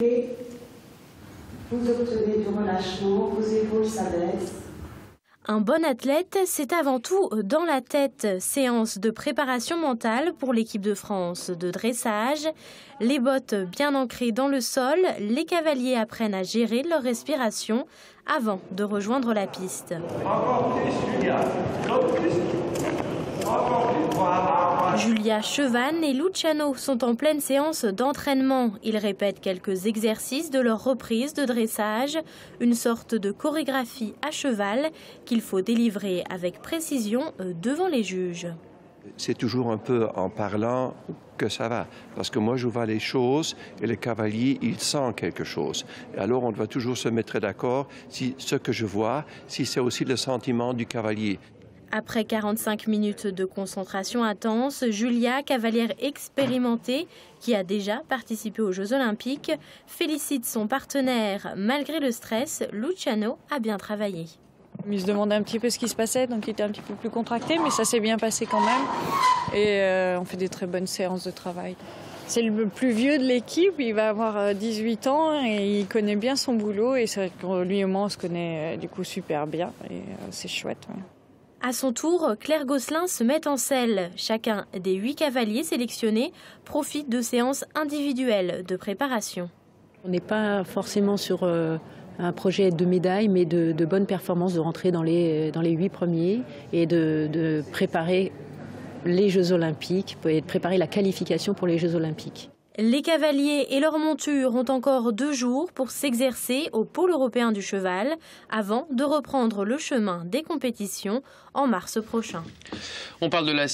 Vous obtenez du relâchement, vos épaules s'abaissent. Un bon athlète, c'est avant tout dans la tête. Séance de préparation mentale pour l'équipe de France de dressage. Les bottes bien ancrées dans le sol, les cavaliers apprennent à gérer leur respiration avant de rejoindre la piste. Julia Chevanne et Luciano sont en pleine séance d'entraînement. Ils répètent quelques exercices de leur reprise de dressage, une sorte de chorégraphie à cheval qu'il faut délivrer avec précision devant les juges. C'est toujours un peu en parlant que ça va, parce que moi je vois les choses et le cavalier il sent quelque chose. Et alors on doit toujours se mettre d'accord si ce que je vois, si c'est aussi le sentiment du cavalier. Après 45 minutes de concentration intense, Julia, cavalière expérimentée, qui a déjà participé aux Jeux Olympiques, félicite son partenaire. Malgré le stress, Luciano a bien travaillé. Il se demandait un petit peu ce qui se passait, donc il était un petit peu plus contracté, mais ça s'est bien passé quand même. Et on fait des très bonnes séances de travail. C'est le plus vieux de l'équipe, il va avoir 18 ans et il connaît bien son boulot. Et c'est vrai que lui et moi, on se connaît du coup super bien et c'est chouette. Ouais. À son tour, Claire Gosselin se met en selle. Chacun des 8 cavaliers sélectionnés profite de séances individuelles de préparation. On n'est pas forcément sur un projet de médaille, mais de bonnes performances, de rentrer dans les 8 premiers et de préparer les Jeux Olympiques et de préparer la qualification pour les Jeux Olympiques. Les cavaliers et leurs montures ont encore 2 jours pour s'exercer au pôle européen du cheval avant de reprendre le chemin des compétitions en mars prochain. On parle de la